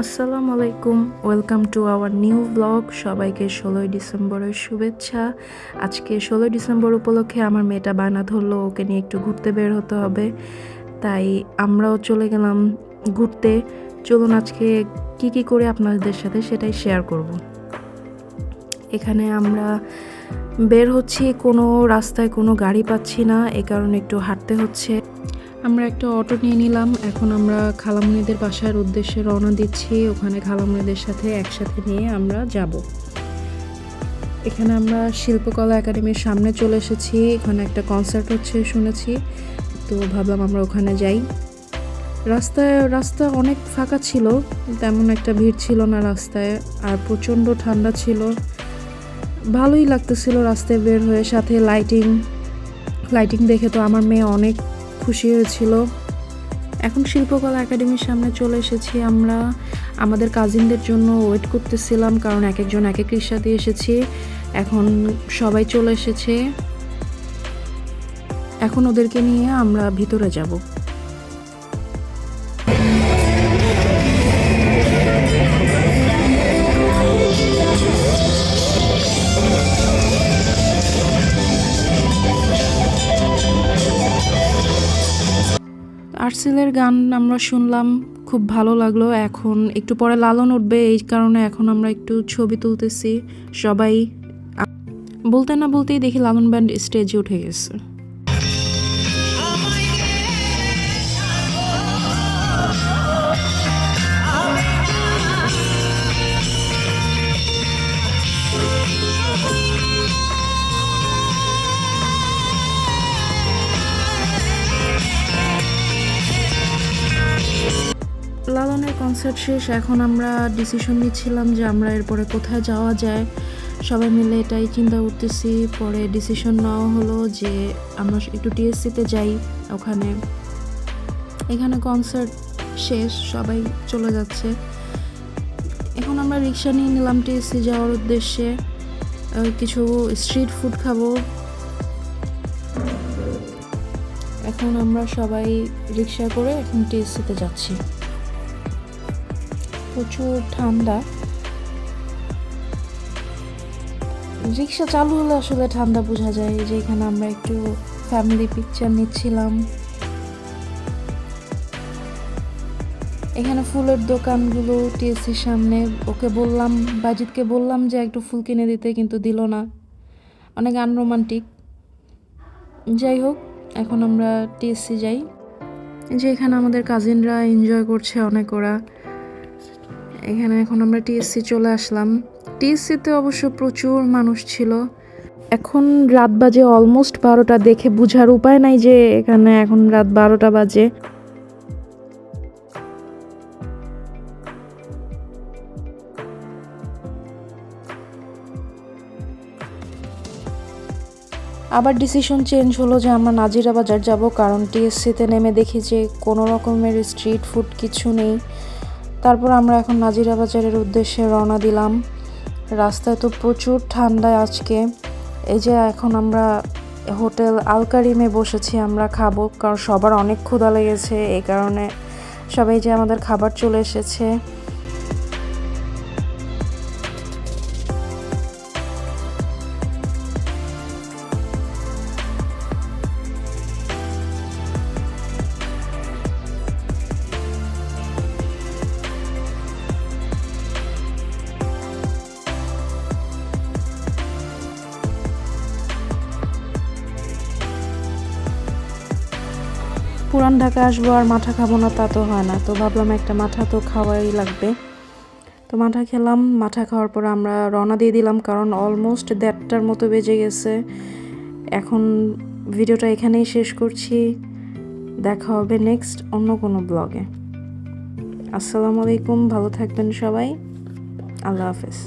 আসসালামু আলাইকুম, welcome to our new blog. সবাইকে 16ই ডিসেম্বরের শুভেচ্ছা। আজকে 16ই ডিসেম্বর উপলক্ষে আমার মেয়েটা বায়না ধরলো ওকে নিয়ে একটু ঘুরতে বের হতে হবে, তাই আমরাও চলে গেলাম ঘুরতে। চলুন আজকে কি কি করে আপনাদের সাথে সেটাই শেয়ার করব। এখানে আমরা বের হচ্ছি, কোনো রাস্তায় কোনো গাড়ি পাচ্ছি না, এ কারণে একটু হাঁটতে হচ্ছে। আমরা একটা অটো নিয়ে নিলাম। এখন আমরা খালামণিদের বাসার উদ্দেশ্যে রওনা দিচ্ছি। ওখানে খালামণিদের সাথে একসাথে নিয়ে আমরা যাব। এখানে আমরা শিল্পকলা একাডেমির সামনে চলে এসেছি। এখানে একটা কনসার্ট হচ্ছে শুনেছি, তো ভাবলাম আমরা ওখানে যাই। রাস্তা অনেক ফাঁকা ছিল, তেমন একটা ভিড় ছিল না রাস্তায়, আর প্রচণ্ড ঠান্ডা ছিল। ভালোই লাগতেছিল রাস্তায় বের হয়ে, সাথে লাইটিং দেখে তো আমার মেয়ে অনেক খুশি হয়েছিল। এখন শিল্পকলা একাডেমির সামনে চলে এসেছি। আমরা আমাদের কাজিনদের জন্য ওয়েট করতেছিলাম, কারণ এক একজন এক এক রিক্সা দিয়ে এসেছি। এখন সবাই চলে এসেছে, এখন ওদেরকে নিয়ে আমরা ভিতরে যাব। আরসেলের গান আমরা শুনলাম, খুব ভালো লাগলো। এখন একটু পরে লালন উঠবে, এই কারণে এখন আমরা একটু ছবি তুলতেছি সবাই। বলতে না বলতেই দেখি লালন ব্যান্ড স্টেজে উঠে গেছে। লালনের কনসার্ট শেষ, এখন আমরা ডিসিশন নিচ্ছিলাম যে আমরা এরপরে কোথায় যাওয়া যায়। সবাই মিলে এটাই চিন্তা করতেছি। পরে ডিসিশন নেওয়া হলো যে আমরা একটু টিএসসিতে যাই। এখানে কনসার্ট শেষ, সবাই চলে যাচ্ছে। এখন আমরা রিক্সা নিয়ে নিলাম টিএসসি যাওয়ার উদ্দেশ্যে। কিছু স্ট্রিট ফুড খাবো। এখন আমরা সবাই রিক্সা করে এখন টিএসসিতে যাচ্ছি। প্রচুর ঠান্ডা, রিক্সা চালু হলে আসলে ঠান্ডা বোঝা যায়। যে এখানে আমরা একটু ফ্যামিলি পিকচার নিচ্ছিলাম। এখানে ফুলের দোকানগুলো টিএসসির সামনে। বাজিদকে বললাম যে একটু ফুল কিনে দিতে, কিন্তু দিল না। অনেক আনরোমান্টিক। যাই হোক, এখন আমরা টিএসসি যাই। যে এখানে আমাদের কাজিনরা এনজয় করছে অনেক ওরা। এখানে এখন আমরা টিএসসি চলে আসলাম। টিএসসিতে অবশ্য প্রচুর মানুষ ছিল। এখন রাত বাজে অলমোস্ট 12টা, দেখে বোঝার উপায় নাই যে এখানে এখন রাত 12টা বাজে। আবার ডিসিশন চেঞ্জ হলো যে আমরা নাজিরা বাজার যাব, কারণ টিএসসিতে নেমে দেখি যে কোনো রকমের স্ট্রিট ফুড কিছু নেই। তারপর আমরা এখন নাজিরা বাজারের উদ্দেশ্যে রওনা দিলাম। রাস্তায় তো প্রচুর ঠান্ডা আজকে। এই যে এখন আমরা হোটেল আল কারিমে বসেছি, আমরা খাবো, কারণ সবার অনেক ক্ষুধা লেগেছে। এই কারণে সবাই যে আমাদের খাবার চলে এসেছে। পুরান ঢাকা আসবো আর মাঠা খাবো না তা তো হয় না, তো ভাবলাম একটা মাঠা তো খাওয়াই লাগবে। তো মাঠা খেলাম। মাঠা খাওয়ার পর আমরা রওনা দিয়ে দিলাম, কারণ অলমোস্ট 1:30টার মতো বেজে গেছে। এখন ভিডিওটা এখানেই শেষ করছি। দেখা হবে নেক্সট অন্য কোনো ব্লগে। আসসালামু আলাইকুম, ভালো থাকবেন সবাই। আল্লাহ হাফেজ।